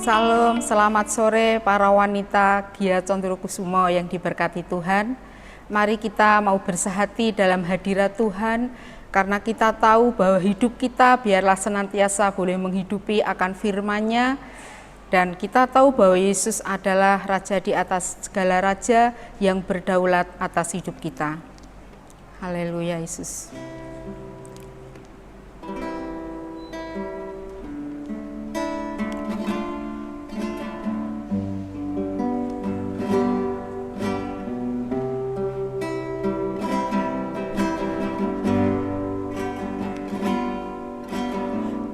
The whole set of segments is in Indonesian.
Salam, selamat sore para wanita Gia Condrokusumo yang diberkati Tuhan. Mari kita mau bersehati dalam hadirat Tuhan, karena kita tahu bahwa hidup kita biarlah senantiasa boleh menghidupi akan firman-Nya, dan kita tahu bahwa Yesus adalah Raja di atas segala raja yang berdaulat atas hidup kita. Haleluya Yesus.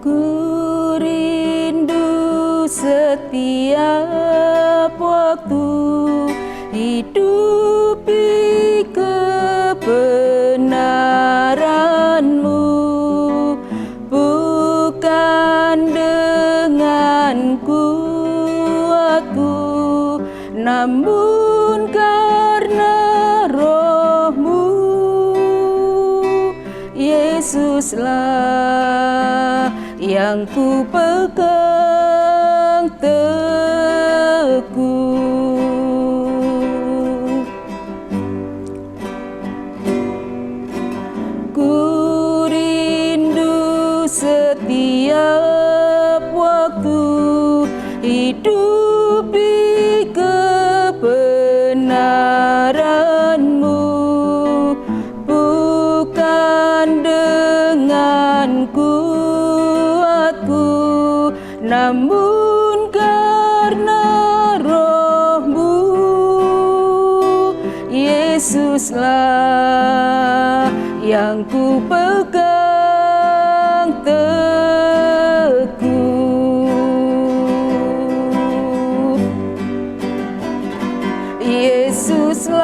Ku rindu setiap waktu hidupi kebenaran-Mu, bukan dengan kuatku, namun karena Roh-Mu. Yesuslah yang ku pegang teguh. Ku rindu setiap waktu hidupi kebenaran-Mu, bukan dengan kuatku, namun karena Roh-Mu. Yesuslah yang ku pegang teguh. Yesuslah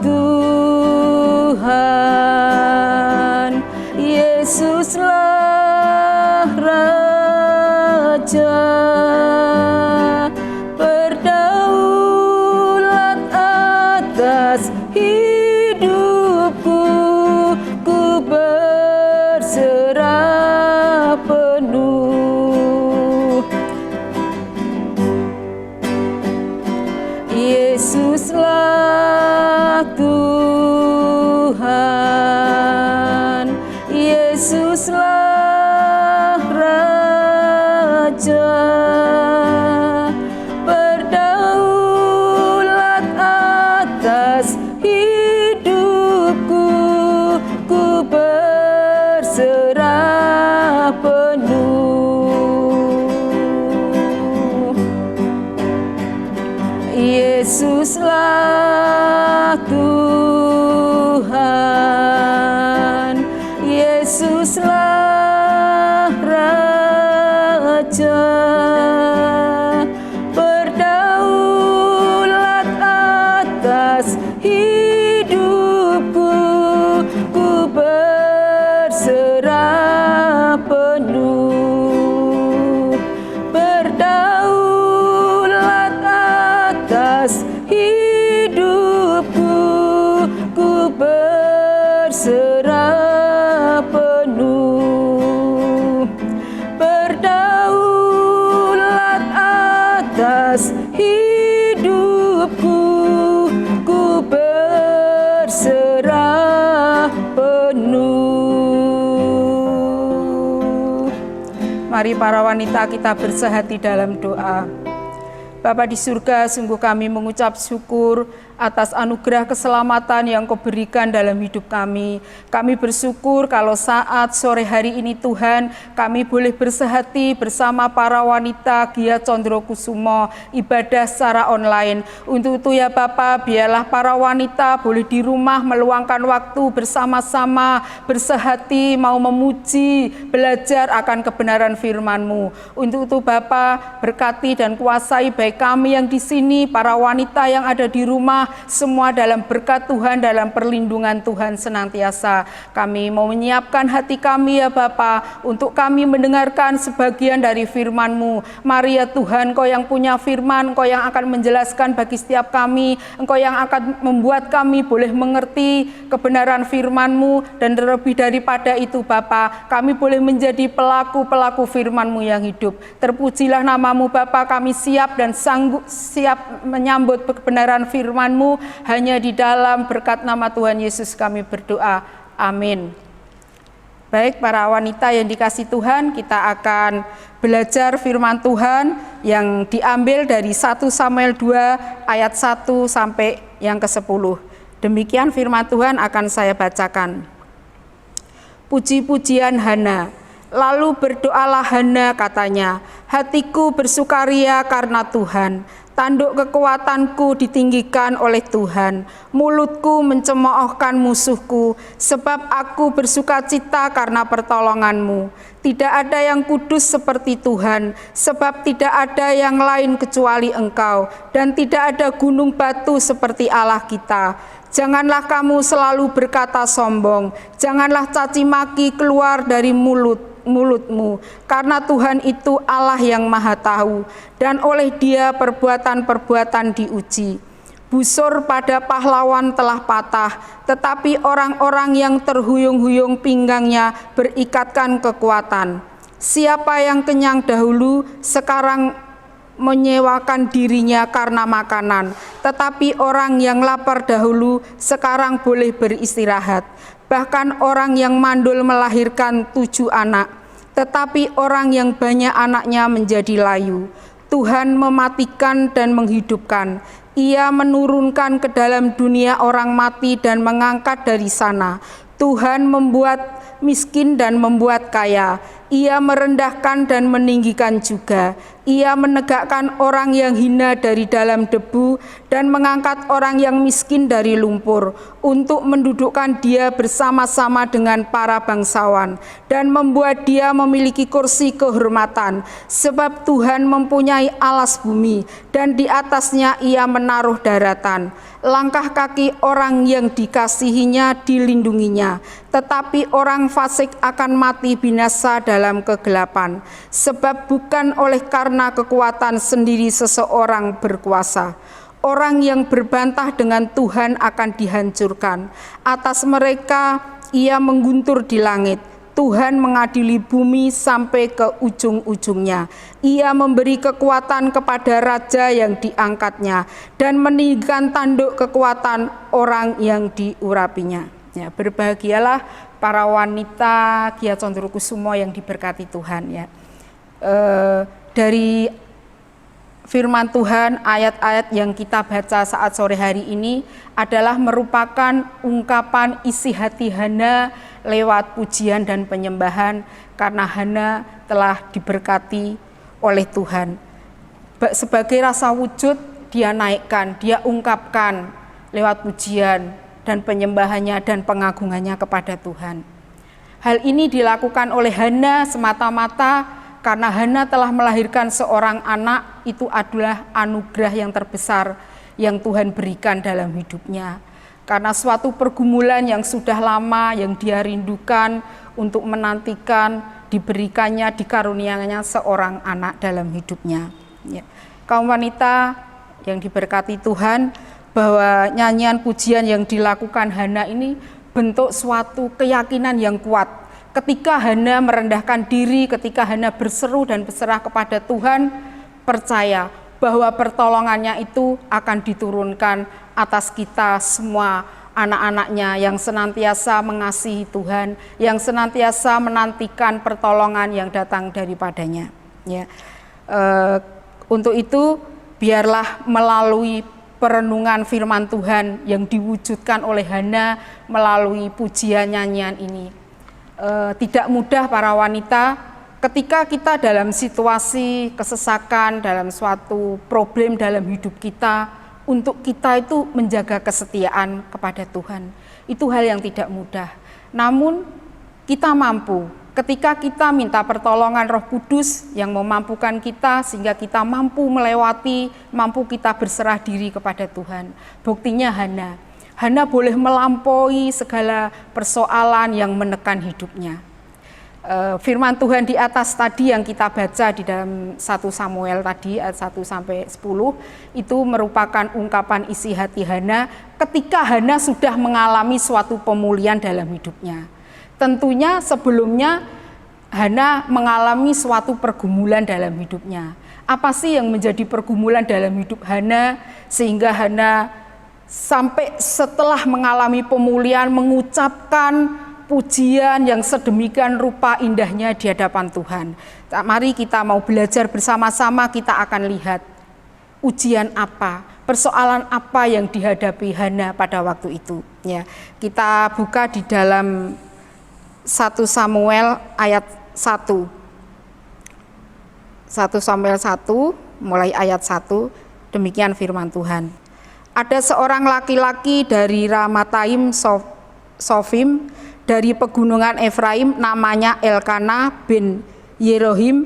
Tuhan, Yesuslah Raja, berdaulat atas hidupku, ku berserah penuh. Yesuslah Tuhan, Yesuslah Raja, berdaulat atas hidupku, ku berserah penuh. Yesuslah Tuhan, Yesuslah Raja, berdaulat atas hidupku, ku berserah penuh. Berdaulat atas hidupku, ku berserah penuh. Berdaulat atas hidupku, ku berserah penuh. Mari para wanita kita bersehati dalam doa. Bapa di surga, sungguh kami mengucap syukur atas anugerah keselamatan yang Kau berikan dalam hidup kami. Kami bersyukur kalau saat sore hari ini Tuhan, kami boleh bersehati bersama para wanita Gia Condrokusumo, ibadah secara online. Untuk itu ya Bapa, biarlah para wanita boleh di rumah meluangkan waktu bersama-sama, bersehati, mau memuji, belajar akan kebenaran firman-Mu. Untuk itu Bapa, berkati dan kuasai baik baik kami yang di sini, para wanita yang ada di rumah, semua dalam berkat Tuhan, dalam perlindungan Tuhan senantiasa. Kami mau menyiapkan hati kami ya Bapa, untuk kami mendengarkan sebagian dari firman-Mu. Mari ya Tuhan, Engkau yang punya firman, Engkau yang akan menjelaskan bagi setiap kami, Engkau yang akan membuat kami boleh mengerti kebenaran firman-Mu, dan terlebih daripada itu Bapa, kami boleh menjadi pelaku-pelaku firman-Mu yang hidup. Terpujilah nama-Mu Bapa, kami siap dan siap menyambut kebenaran firman-Mu, hanya di dalam berkat nama Tuhan Yesus kami berdoa. Amin. Baik para wanita yang dikasih Tuhan, kita akan belajar firman Tuhan yang diambil dari 1 Samuel 2 ayat 1 sampai yang ke-10. Demikian firman Tuhan akan saya bacakan. Puji-pujian Hana. Lalu berdoalah Hana, katanya, hatiku bersukaria karena Tuhan, tanduk kekuatanku ditinggikan oleh Tuhan, mulutku mencemoohkan musuhku, sebab aku bersukacita karena pertolongan-Mu. Tidak ada yang kudus seperti Tuhan, sebab tidak ada yang lain kecuali Engkau, dan tidak ada gunung batu seperti Allah kita. Janganlah kamu selalu berkata sombong, janganlah caci maki keluar dari mulutmu, karena Tuhan itu Allah yang Maha Tahu, dan oleh Dia perbuatan-perbuatan diuji. Busur pada pahlawan telah patah, tetapi orang-orang yang terhuyung-huyung pinggangnya berikatkan kekuatan. Siapa yang kenyang dahulu sekarang menyewakan dirinya karena makanan, tetapi orang yang lapar dahulu sekarang boleh beristirahat. Bahkan orang yang mandul melahirkan 7 anak, tetapi orang yang banyak anaknya menjadi layu. Tuhan mematikan dan menghidupkan. Ia menurunkan ke dalam dunia orang mati dan mengangkat dari sana. Tuhan membuat miskin dan membuat kaya. Ia merendahkan dan meninggikan juga. Ia menegakkan orang yang hina dari dalam debu dan mengangkat orang yang miskin dari lumpur, untuk mendudukkan dia bersama-sama dengan para bangsawan dan membuat dia memiliki kursi kehormatan. Sebab Tuhan mempunyai alas bumi dan di atasnya Ia menaruh daratan. Langkah kaki orang yang dikasihinya dilindunginya, tetapi orang fasik akan mati binasa dalam kegelapan. Sebab bukan oleh karena kekuatan sendiri seseorang berkuasa. Orang yang berbantah dengan Tuhan akan dihancurkan. Atas mereka Ia mengguntur di langit. Tuhan mengadili bumi sampai ke ujung-ujungnya. Ia memberi kekuatan kepada raja yang diangkatnya dan meninggikan tanduk kekuatan orang yang diurapinya. Ya, berbahagialah para wanita Gia Condrokusumo yang diberkati Tuhan. Ya, dari firman Tuhan, ayat-ayat yang kita baca saat sore hari ini adalah merupakan ungkapan isi hati Hana lewat pujian dan penyembahan, karena Hana telah diberkati oleh Tuhan. Sebagai rasa wujud, dia naikkan, dia ungkapkan lewat pujian dan penyembahannya dan pengagungannya kepada Tuhan. Hal ini dilakukan oleh Hana semata-mata karena Hana telah melahirkan seorang anak. Itu adalah anugerah yang terbesar yang Tuhan berikan dalam hidupnya. Karena suatu pergumulan yang sudah lama yang dia rindukan untuk menantikan diberikannya, dikarunianya seorang anak dalam hidupnya. Ya. Kaum wanita yang diberkati Tuhan, bahwa nyanyian pujian yang dilakukan Hana ini bentuk suatu keyakinan yang kuat. Ketika Hana merendahkan diri, ketika Hana berseru dan berserah kepada Tuhan, percaya bahwa pertolongannya itu akan diturunkan atas kita semua, anak-anaknya yang senantiasa mengasihi Tuhan, yang senantiasa menantikan pertolongan yang datang daripadanya. Ya. Untuk itu biarlah melalui perenungan firman Tuhan yang diwujudkan oleh Hana melalui pujian nyanyian ini. Tidak mudah para wanita ketika kita dalam situasi kesesakan, dalam suatu problem dalam hidup kita, untuk kita itu menjaga kesetiaan kepada Tuhan. Itu hal yang tidak mudah. Namun kita mampu Ketika kita minta pertolongan Roh Kudus yang memampukan kita sehingga kita mampu melewati, mampu kita berserah diri kepada Tuhan. Buktinya Hana boleh melampaui segala persoalan yang menekan hidupnya. Firman Tuhan di atas tadi yang kita baca di dalam 1 Samuel tadi ayat 1 sampai 10 itu merupakan ungkapan isi hati Hana ketika Hana sudah mengalami suatu pemulihan dalam hidupnya. Tentunya sebelumnya Hana mengalami suatu pergumulan dalam hidupnya. Apa sih yang menjadi pergumulan dalam hidup Hana sehingga Hana sampai setelah mengalami pemulihan mengucapkan pujian yang sedemikian rupa indahnya di hadapan Tuhan. Mari kita mau belajar bersama-sama, kita akan lihat ujian apa, persoalan apa yang dihadapi Hana pada waktu itu. Ya, kita buka di dalam 1 Samuel ayat 1. 1 Samuel 1 mulai ayat 1, demikian firman Tuhan. Ada seorang laki-laki dari Ramataim Sofim dari pegunungan Efraim, namanya Elkana bin Yerohim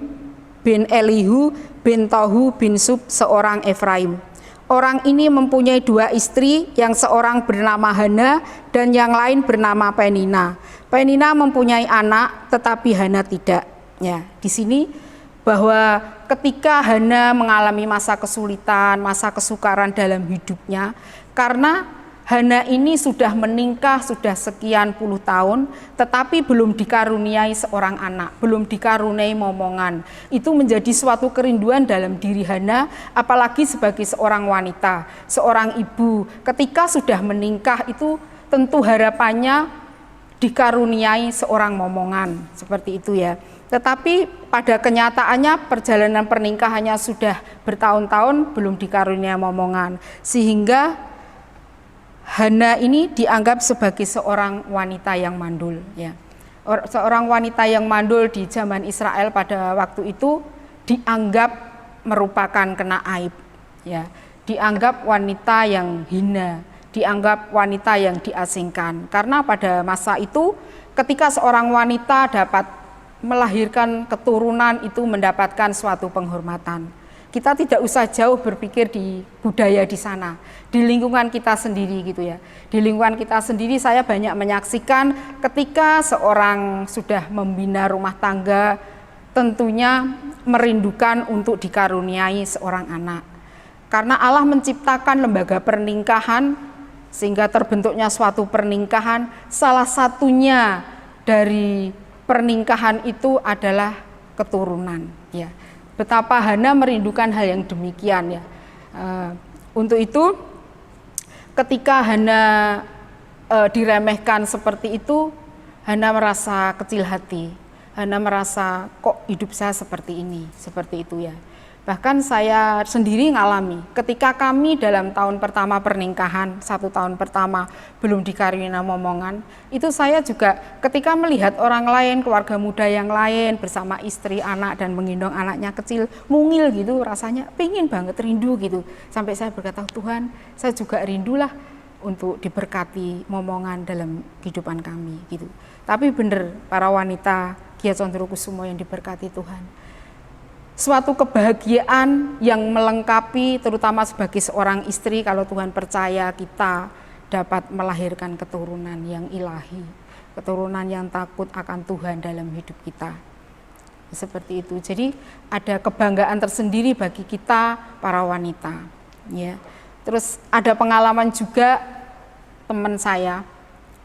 bin Elihu bin Tohu bin Sub, seorang Efraim. Orang ini mempunyai 2 istri, yang seorang bernama Hana dan yang lain bernama Penina. Penina mempunyai anak, tetapi Hana tidak. Ya, di sini bahwa ketika Hana mengalami masa kesulitan, masa kesukaran dalam hidupnya, karena Hana ini sudah menikah sudah sekian puluh tahun, tetapi belum dikaruniai seorang anak, belum dikaruniai momongan. Itu menjadi suatu kerinduan dalam diri Hana, apalagi sebagai seorang wanita, seorang ibu. Ketika sudah menikah itu tentu harapannya dikaruniai seorang momongan, seperti itu ya. Tetapi pada kenyataannya perjalanan pernikahannya sudah bertahun-tahun belum dikaruniai momongan, sehingga Hana ini dianggap sebagai seorang wanita yang mandul ya. Seorang wanita yang mandul di zaman Israel pada waktu itu dianggap merupakan kena aib ya. Dianggap wanita yang hina, dianggap wanita yang diasingkan. Karena pada masa itu ketika seorang wanita dapat melahirkan keturunan itu mendapatkan suatu penghormatan. Kita tidak usah jauh berpikir di budaya di sana, di lingkungan kita sendiri gitu ya. Di lingkungan kita sendiri saya banyak menyaksikan ketika seorang sudah membina rumah tangga tentunya merindukan untuk dikaruniai seorang anak. Karena Allah menciptakan lembaga pernikahan sehingga terbentuknya suatu pernikahan, salah satunya dari pernikahan itu adalah keturunan ya. Betapa Hana merindukan hal yang demikian ya. Untuk itu ketika Hana diremehkan seperti itu, Hana merasa kecil hati. Hana merasa kok hidup saya seperti ini, seperti itu ya. Bahkan saya sendiri ngalami ketika kami dalam tahun pertama pernikahan, 1 tahun pertama belum dikaruniai momongan, itu saya juga ketika melihat orang lain, keluarga muda yang lain bersama istri, anak dan menggendong anaknya kecil, mungil gitu rasanya, pengen banget, rindu gitu. Sampai saya berkata, Tuhan saya juga rindulah untuk diberkati momongan dalam kehidupan kami gitu. Tapi benar para wanita Gia Condrokusumo yang diberkati Tuhan, suatu kebahagiaan yang melengkapi terutama sebagai seorang istri kalau Tuhan percaya kita dapat melahirkan keturunan yang ilahi, keturunan yang takut akan Tuhan dalam hidup kita. Seperti itu. Jadi ada kebanggaan tersendiri bagi kita para wanita. Ya. Terus ada pengalaman juga teman saya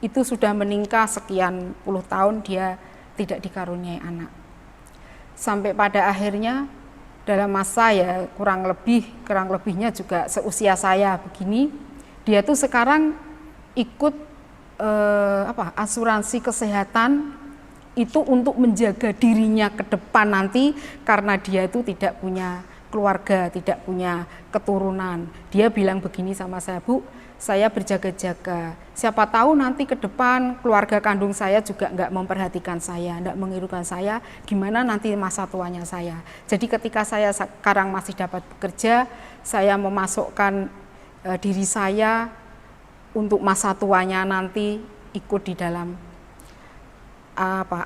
itu sudah menikah sekian puluh tahun dia tidak dikaruniai anak. Sampai pada akhirnya dalam masa ya kurang lebihnya juga seusia saya begini, dia tuh sekarang ikut asuransi kesehatan itu untuk menjaga dirinya ke depan nanti karena dia itu tidak punya keluarga, tidak punya keturunan. Dia bilang begini sama saya, Bu, saya berjaga-jaga. Siapa tahu nanti ke depan keluarga kandung saya juga nggak memperhatikan saya, nggak mengirukan saya, gimana nanti masa tuanya saya. Jadi ketika saya sekarang masih dapat bekerja, saya memasukkan diri saya untuk masa tuanya nanti ikut di dalam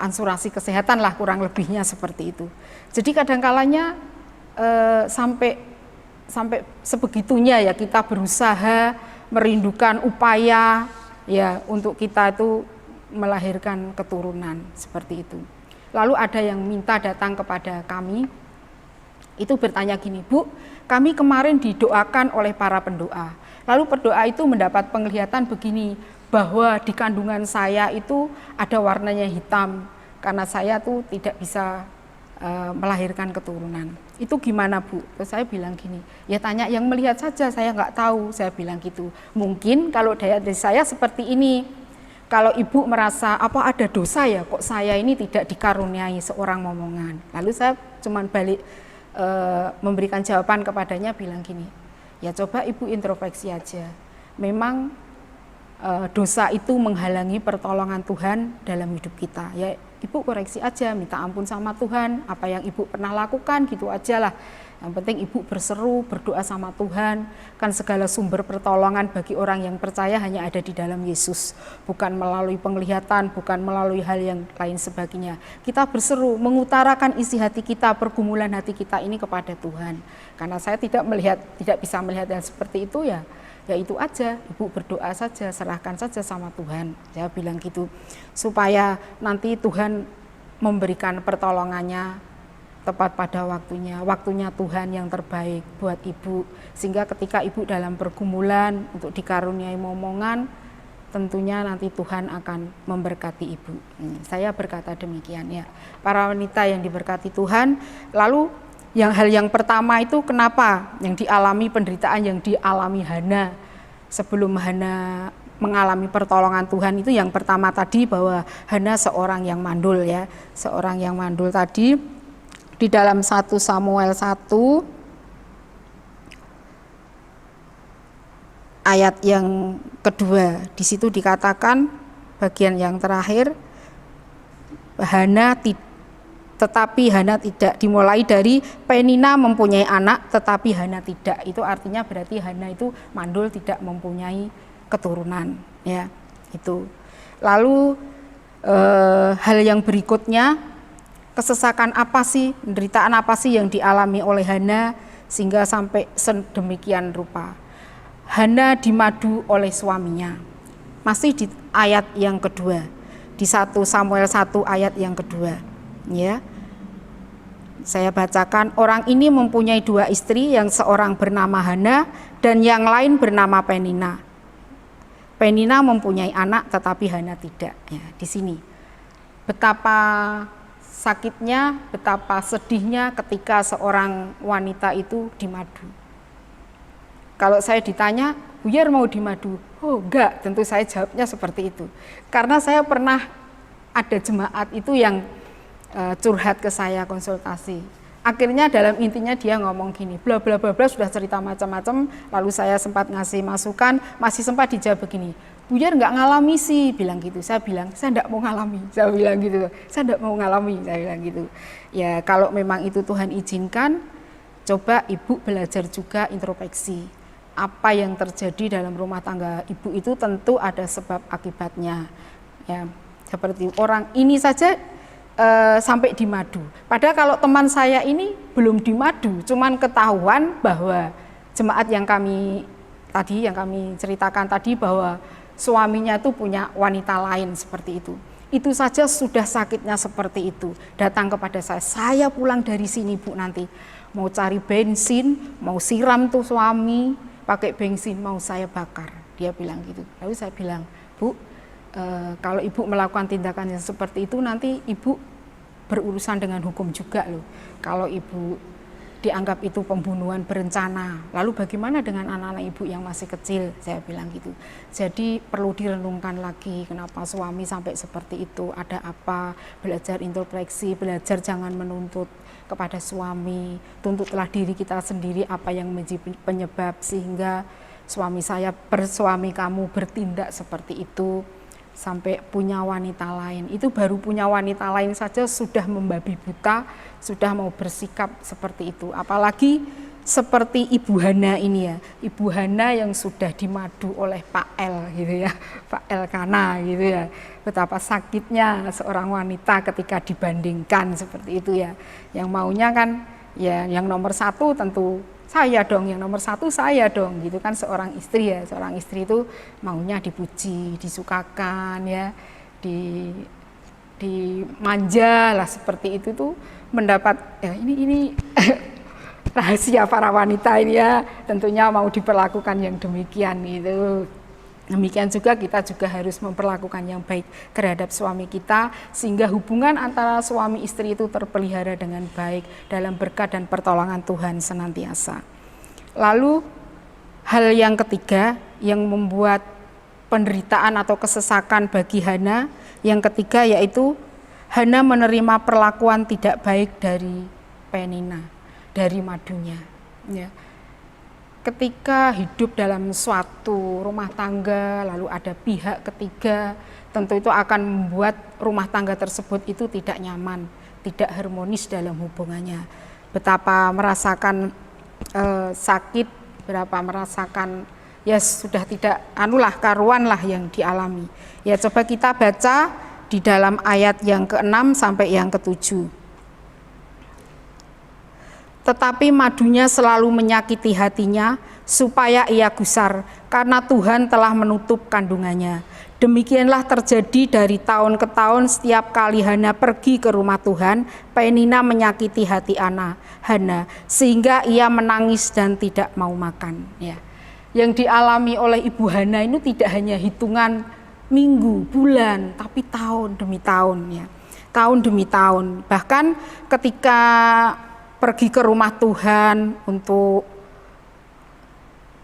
asuransi kesehatan lah, kurang lebihnya seperti itu. Jadi kadang-kalanya sampai sebegitunya ya kita berusaha merindukan upaya ya untuk kita itu melahirkan keturunan seperti itu. Lalu ada yang minta datang kepada kami, itu bertanya gini, Bu, kami kemarin didoakan oleh para pendoa. Lalu pendoa itu mendapat penglihatan begini, bahwa di kandungan saya itu ada warnanya hitam, karena saya tuh tidak bisa melahirkan keturunan. Itu gimana, Bu? Terus saya bilang gini, ya tanya yang melihat saja, saya nggak tahu, saya bilang gitu. Mungkin kalau dari saya seperti ini, kalau ibu merasa apa ada dosa ya, kok saya ini tidak dikaruniai seorang momongan. Lalu saya cuman balik memberikan jawaban kepadanya, bilang gini, ya coba ibu introspeksi aja. Memang dosa itu menghalangi pertolongan Tuhan dalam hidup kita. Ya ibu koreksi aja, minta ampun sama Tuhan, apa yang ibu pernah lakukan gitu aja lah. Yang penting ibu berseru, berdoa sama Tuhan. Kan segala sumber pertolongan bagi orang yang percaya hanya ada di dalam Yesus. Bukan melalui penglihatan, bukan melalui hal yang lain sebagainya. Kita berseru, mengutarakan isi hati kita, pergumulan hati kita ini kepada Tuhan. Karena saya tidak bisa melihat yang seperti itu ya. Ya itu aja, ibu berdoa saja, serahkan saja sama Tuhan. Saya bilang gitu, supaya nanti Tuhan memberikan pertolongannya tepat pada waktunya Tuhan yang terbaik buat ibu. Sehingga ketika ibu dalam pergumulan untuk dikaruniai momongan, tentunya nanti Tuhan akan memberkati ibu. Saya berkata demikian ya. Para wanita yang diberkati Tuhan, lalu hal yang pertama itu kenapa yang dialami penderitaan yang dialami Hana sebelum Hana mengalami pertolongan Tuhan itu, yang pertama tadi bahwa Hana seorang yang mandul ya, seorang yang mandul tadi di dalam 1 Samuel 1 ayat yang kedua, di situ dikatakan bagian yang terakhir, tetapi Hana tidak, dimulai dari Penina mempunyai anak tetapi Hana tidak. Itu artinya berarti Hana itu mandul, tidak mempunyai keturunan ya. Itu. Lalu hal yang berikutnya, kesesakan apa sih, penderitaan apa sih yang dialami oleh Hana sehingga sampai sedemikian rupa. Hana dimadu oleh suaminya. Masih di ayat yang kedua. Di 1 Samuel 1 ayat yang kedua. Ya, saya bacakan, orang ini mempunyai 2 istri, yang seorang bernama Hana dan yang lain bernama Penina. Penina mempunyai anak tetapi Hana tidak. Ya, di sini betapa sakitnya, betapa sedihnya ketika seorang wanita itu dimadu. Kalau saya ditanya, Buyar mau dimadu? Oh enggak, tentu saya jawabnya seperti itu. Karena saya pernah ada jemaat itu yang curhat ke saya, konsultasi. Akhirnya dalam intinya dia ngomong gini, bla bla bla bla, sudah cerita macam-macam. Lalu saya sempat ngasih masukan, masih sempat dijawab begini, Buyar nggak ngalami sih, bilang gitu. Saya bilang, saya enggak mau ngalami, saya bilang gitu. Saya enggak mau ngalami, saya bilang gitu. Ya kalau memang itu Tuhan izinkan, coba ibu belajar juga introspeksi. Apa yang terjadi dalam rumah tangga ibu itu tentu ada sebab akibatnya. Ya, seperti orang ini saja sampai dimadu. Padahal kalau teman saya ini belum dimadu, cuman ketahuan bahwa jemaat yang kami ceritakan tadi bahwa suaminya itu punya wanita lain seperti itu. Itu saja sudah sakitnya seperti itu. Datang kepada saya pulang dari sini Bu, nanti mau cari bensin, mau siram tuh suami, pakai bensin mau saya bakar. Dia bilang gitu. Lalu saya bilang, Bu, kalau ibu melakukan tindakan yang seperti itu nanti ibu berurusan dengan hukum juga loh. Kalau ibu dianggap itu pembunuhan berencana, lalu bagaimana dengan anak-anak ibu yang masih kecil, saya bilang gitu. Jadi perlu direnungkan lagi kenapa suami sampai seperti itu, ada apa, belajar introspeksi, belajar jangan menuntut kepada suami, tuntutlah diri kita sendiri apa yang menjadi penyebab sehingga suami kamu bertindak seperti itu sampai punya wanita lain. Itu baru punya wanita lain saja sudah membabi buta, sudah mau bersikap seperti itu. Apalagi seperti Ibu Hana ini ya, Ibu Hana yang sudah dimadu oleh Pak El gitu ya, Pak Elkana gitu ya. Betapa sakitnya seorang wanita ketika dibandingkan seperti itu ya. Yang maunya kan ya yang nomor satu tentu saya dong, yang nomor satu saya dong gitu kan, seorang istri ya. Seorang istri itu maunya dipuji, disukakan ya, dimanja lah seperti itu tuh, mendapat ya ini rahasia para wanita ini ya, tentunya mau diperlakukan yang demikian gitu. Demikian juga kita juga harus memperlakukan yang baik terhadap suami kita, sehingga hubungan antara suami istri itu terpelihara dengan baik dalam berkat dan pertolongan Tuhan senantiasa. Lalu hal yang ketiga yang membuat penderitaan atau kesesakan bagi Hana, yang ketiga yaitu Hana menerima perlakuan tidak baik dari Penina, dari madunya ya. Ketika hidup dalam suatu rumah tangga, lalu ada pihak ketiga, tentu itu akan membuat rumah tangga tersebut itu tidak nyaman, tidak harmonis dalam hubungannya. Betapa merasakan sakit, berapa merasakan ya sudah tidak karuan lah yang dialami. Ya coba kita baca di dalam ayat yang ke-6 sampai yang ke-7. Tetapi madunya selalu menyakiti hatinya supaya ia gusar, karena Tuhan telah menutup kandungannya. Demikianlah terjadi dari tahun ke tahun. Setiap kali Hana pergi ke rumah Tuhan, Penina menyakiti hati Hana, sehingga ia menangis dan tidak mau makan. Ya. Yang dialami oleh Ibu Hana ini tidak hanya hitungan minggu, bulan, tapi tahun demi tahun ya. Tahun demi tahun. Bahkan ketika pergi ke rumah Tuhan untuk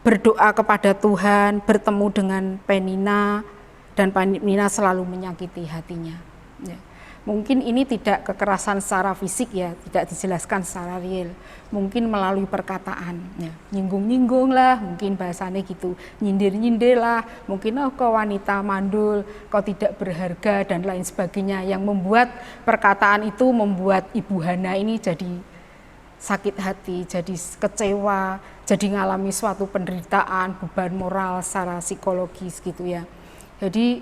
berdoa kepada Tuhan, bertemu dengan Penina, dan Penina selalu menyakiti hatinya. Ya. Mungkin ini tidak kekerasan secara fisik ya, tidak dijelaskan secara real. Mungkin melalui perkataan, ya. Nyinggung-nyinggung lah, mungkin bahasanya gitu, nyindir-nyindir lah, mungkin kau wanita mandul, kau tidak berharga dan lain sebagainya. Yang membuat perkataan itu membuat Ibu Hana ini jadi sakit hati, jadi kecewa, jadi ngalami suatu penderitaan, beban moral secara psikologis gitu ya. Jadi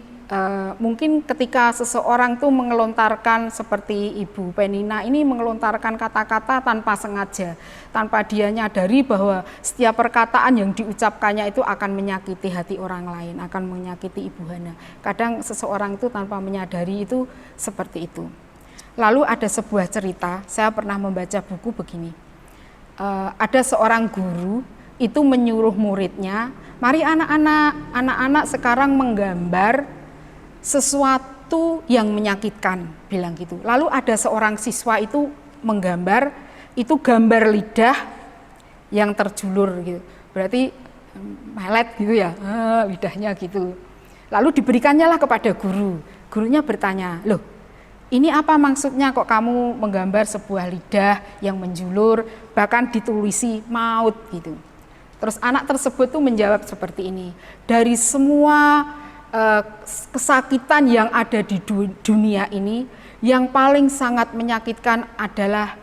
mungkin ketika seseorang tuh mengelontarkan seperti Ibu Penina ini mengelontarkan kata-kata tanpa sengaja, tanpa dia nyadari bahwa setiap perkataan yang diucapkannya itu akan menyakiti hati orang lain, akan menyakiti Ibu Hana. Kadang seseorang itu tanpa menyadari itu seperti itu. Lalu ada sebuah cerita, saya pernah membaca buku begini. Ada seorang guru itu menyuruh muridnya, mari anak-anak sekarang menggambar sesuatu yang menyakitkan, bilang gitu. Lalu ada seorang siswa itu menggambar, itu gambar lidah yang terjulur gitu. Berarti melet gitu ya, lidahnya gitu. Lalu diberikannya lah kepada guru. Gurunya bertanya, loh, ini apa maksudnya kok kamu menggambar sebuah lidah yang menjulur, bahkan ditulisi maut gitu. Terus anak tersebut tuh menjawab seperti ini, dari semua kesakitan yang ada di dunia ini, yang paling sangat menyakitkan adalah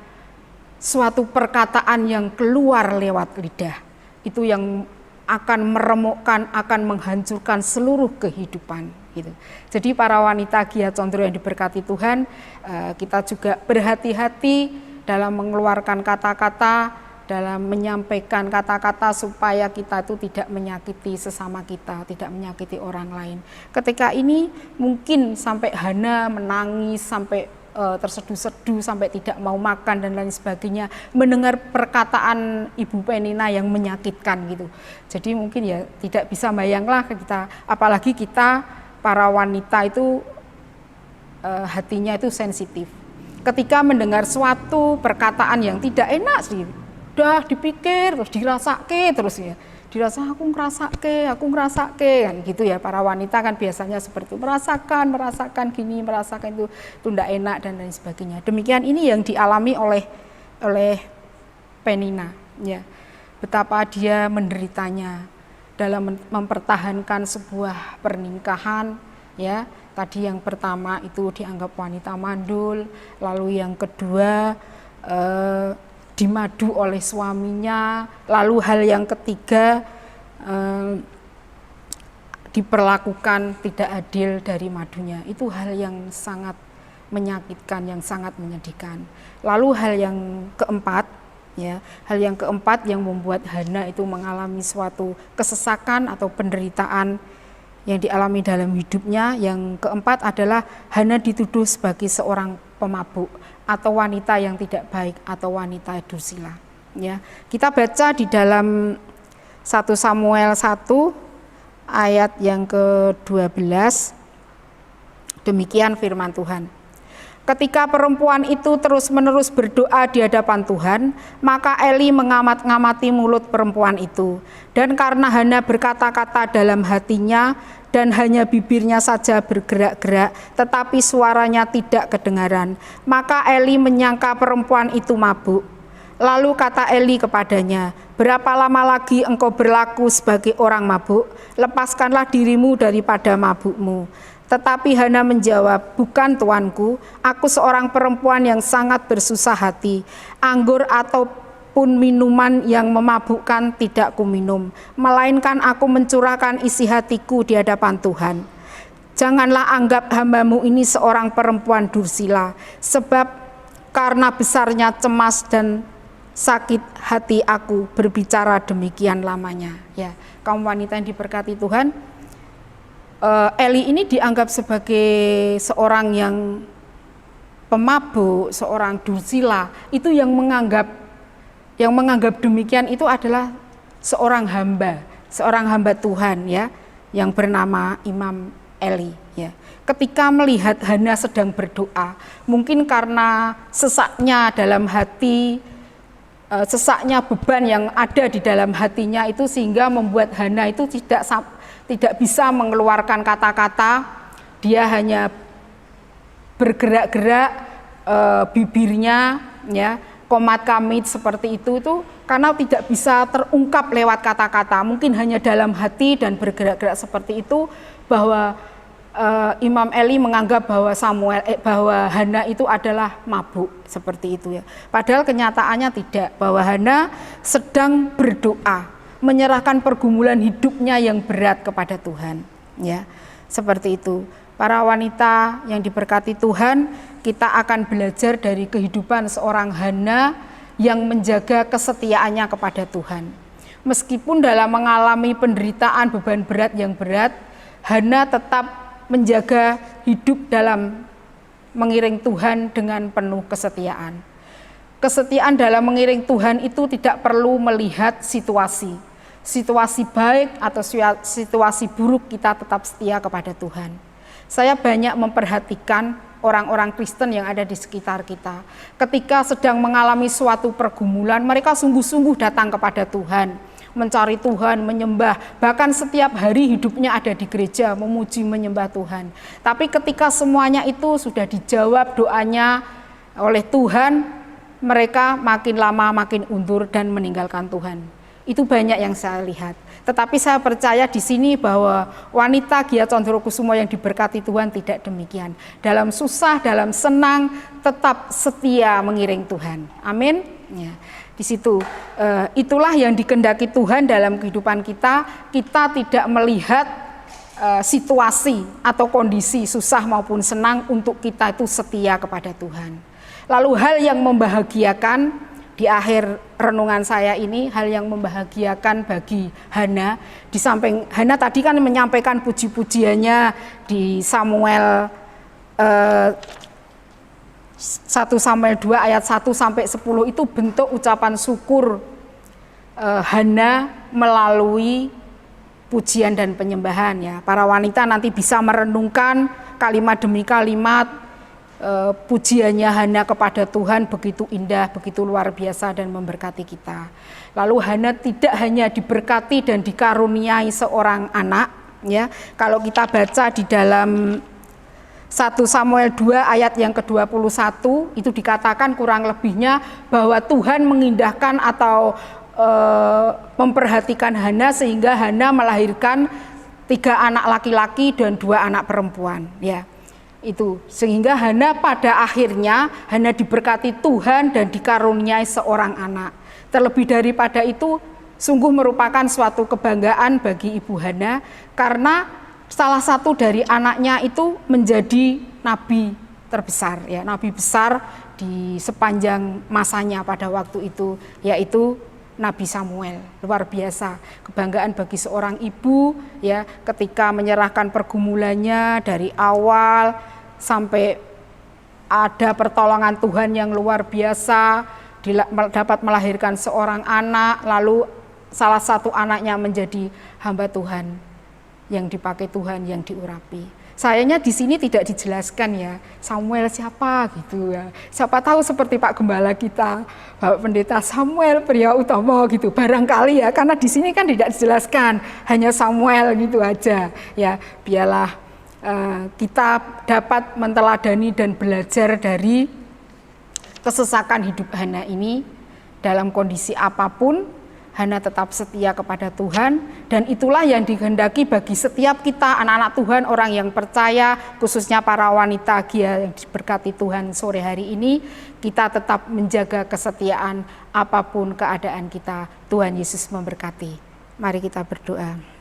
suatu perkataan yang keluar lewat lidah. Itu yang akan meremukkan, akan menghancurkan seluruh kehidupan. Gitu. Jadi para wanita Gia Condro yang diberkati Tuhan, kita juga berhati-hati dalam mengeluarkan kata-kata, dalam menyampaikan kata-kata supaya kita itu tidak menyakiti sesama kita, tidak menyakiti orang lain. Ketika ini mungkin sampai Hana menangis, sampai terseduh-seduh, sampai tidak mau makan dan lain sebagainya, mendengar perkataan Ibu Penina yang menyakitkan gitu. Jadi mungkin ya tidak bisa bayanglah kita, apalagi kita para wanita itu hatinya itu sensitif. Ketika mendengar suatu perkataan yang tidak enak sih, udah dipikir terus dirasake terus ya. Dirasa aku ngerasake kan gitu ya. Para wanita kan biasanya seperti itu, merasakan gini, merasakan itu enggak enak dan lain sebagainya. Demikian ini yang dialami oleh Penina ya. Betapa dia menderitanya dalam mempertahankan sebuah pernikahan ya. Tadi yang pertama itu dianggap wanita mandul, lalu yang kedua dimadu oleh suaminya. Lalu hal yang ketiga, diperlakukan tidak adil dari madunya. Itu hal yang sangat menyakitkan, yang sangat menyedihkan. Lalu hal yang keempat, ya, hal yang keempat yang membuat Hana itu mengalami suatu kesesakan atau penderitaan yang dialami dalam hidupnya. Yang keempat adalah Hana dituduh sebagai seorang pemabuk atau wanita yang tidak baik atau wanita dursila. Ya, kita baca di dalam 1 Samuel 1 ayat yang ke-12, demikian firman Tuhan. Ketika perempuan itu terus-menerus berdoa di hadapan Tuhan, maka Eli mengamat-ngamati mulut perempuan itu. Dan karena Hana berkata-kata dalam hatinya, dan hanya bibirnya saja bergerak-gerak, tetapi suaranya tidak kedengaran, maka Eli menyangka perempuan itu mabuk. Lalu kata Eli kepadanya, berapa lama lagi engkau berlaku sebagai orang mabuk? Lepaskanlah dirimu daripada mabukmu. Tetapi Hana menjawab, bukan tuanku, aku seorang perempuan yang sangat bersusah hati. Anggur ataupun minuman yang memabukkan tidak kuminum, melainkan aku mencurahkan isi hatiku di hadapan Tuhan. Janganlah anggap hambamu ini seorang perempuan dursila, sebab karena besarnya cemas dan sakit hati aku berbicara demikian lamanya. Ya, kaum wanita yang diberkati Tuhan, Eli ini dianggap sebagai seorang yang pemabuk, seorang dursila. Itu yang menganggap demikian itu adalah seorang hamba Tuhan, ya, yang bernama Imam Eli. Ya. Ketika melihat Hana sedang berdoa, mungkin karena sesaknya dalam hati, sesaknya beban yang ada di dalam hatinya itu, sehingga membuat Hana itu tidak bisa mengeluarkan kata-kata. Dia hanya bergerak-gerak bibirnya, ya, komat kamit seperti itu karena tidak bisa terungkap lewat kata-kata. Mungkin hanya dalam hati dan bergerak-gerak seperti itu, bahwa Imam Eli menganggap bahwa Hana itu adalah mabuk seperti itu, ya. Padahal kenyataannya tidak, bahwa Hana sedang berdoa, menyerahkan pergumulan hidupnya yang berat kepada Tuhan, ya. Seperti itu. Para wanita yang diberkati Tuhan, kita akan belajar dari kehidupan seorang Hana yang menjaga kesetiaannya kepada Tuhan. Meskipun dalam mengalami penderitaan beban berat yang berat, Hana tetap menjaga hidup dalam mengiring Tuhan dengan penuh kesetiaan. Kesetiaan dalam mengiring Tuhan itu tidak perlu melihat situasi baik atau situasi buruk, kita tetap setia kepada Tuhan. Saya banyak memperhatikan orang-orang Kristen yang ada di sekitar kita. Ketika sedang mengalami suatu pergumulan, mereka sungguh-sungguh datang kepada Tuhan, mencari Tuhan, menyembah, bahkan setiap hari hidupnya ada di gereja, memuji, menyembah Tuhan. Tapi ketika semuanya itu sudah dijawab doanya oleh Tuhan, mereka makin lama makin undur dan meninggalkan Tuhan. Itu banyak yang saya lihat. Tetapi saya percaya di sini bahwa wanita Gia Condrokusumo yang diberkati Tuhan tidak demikian. Dalam susah, dalam senang, tetap setia mengiring Tuhan. Amin. Ya. Di situ itulah yang dikehendaki Tuhan dalam kehidupan kita. Kita tidak melihat situasi atau kondisi susah maupun senang, untuk kita itu setia kepada Tuhan. Lalu hal yang membahagiakan di akhir renungan saya ini, hal yang membahagiakan bagi Hana, di samping Hana tadi kan menyampaikan puji-pujiannya di Samuel 1 Samuel 2 ayat 1 sampai 10, itu bentuk ucapan syukur Hana melalui pujian dan penyembahan, ya. Para wanita nanti bisa merenungkan kalimat demi kalimat pujiannya Hana kepada Tuhan, begitu indah, begitu luar biasa dan memberkati kita. Lalu Hana tidak hanya diberkati dan dikaruniai seorang anak, ya. Kalau kita baca di dalam 1 Samuel 2 ayat yang ke-21, itu dikatakan kurang lebihnya bahwa Tuhan mengindahkan atau memperhatikan Hana sehingga Hana melahirkan 3 anak laki-laki dan 2 anak perempuan, ya. Itu sehingga Hana pada akhirnya Hana diberkati Tuhan dan dikaruniai seorang anak. Terlebih daripada itu, sungguh merupakan suatu kebanggaan bagi Ibu Hana karena salah satu dari anaknya itu menjadi nabi terbesar, ya, nabi besar di sepanjang masanya pada waktu itu, yaitu Nabi Samuel. Luar biasa kebanggaan bagi seorang ibu, ya, ketika menyerahkan pergumulannya dari awal sampai ada pertolongan Tuhan yang luar biasa, dapat melahirkan seorang anak, lalu salah satu anaknya menjadi hamba Tuhan yang dipakai Tuhan, yang diurapi. Sayangnya di sini tidak dijelaskan, ya, Samuel siapa gitu, ya. Siapa tahu seperti Pak Gembala kita, Bapak Pendeta Samuel Pria Utomo gitu. Barangkali, ya, karena di sini kan tidak dijelaskan, hanya Samuel gitu aja, ya. Biarlah kita dapat menteladani dan belajar dari kesesakan hidup Hana ini. Dalam kondisi apapun Hana tetap setia kepada Tuhan, dan itulah yang dikehendaki bagi setiap kita anak-anak Tuhan, orang yang percaya, khususnya para wanita Gia yang diberkati Tuhan sore hari ini. Kita tetap menjaga kesetiaan apapun keadaan kita. Tuhan Yesus memberkati. Mari kita berdoa.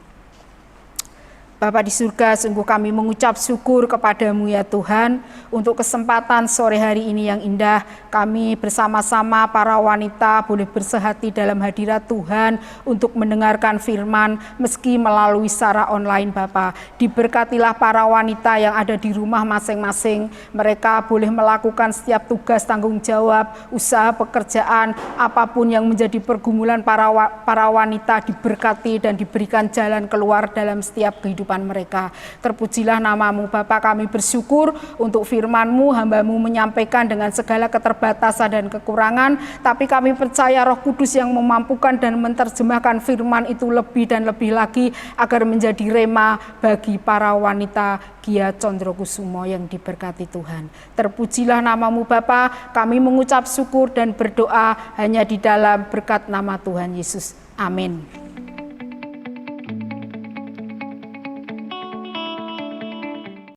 Bapa di surga, sungguh kami mengucap syukur kepadamu ya Tuhan, untuk kesempatan sore hari ini yang indah. Kami bersama-sama para wanita boleh bersehati dalam hadirat Tuhan untuk mendengarkan firman meski melalui secara online. Bapa, diberkatilah para wanita yang ada di rumah masing-masing. Mereka boleh melakukan setiap tugas tanggung jawab, usaha pekerjaan, apapun yang menjadi pergumulan para wanita, diberkati dan diberikan jalan keluar dalam setiap kehidupan mereka. Terpujilah namamu Bapa, kami bersyukur untuk firman-Mu, hamba-Mu menyampaikan dengan segala keterbatasan dan kekurangan, tapi kami percaya Roh Kudus yang memampukan dan menerjemahkan firman itu lebih dan lebih lagi agar menjadi rema bagi para wanita Gia Condrokusumo yang diberkati Tuhan. Terpujilah namamu Bapa, kami mengucap syukur dan berdoa hanya di dalam berkat nama Tuhan Yesus. Amin.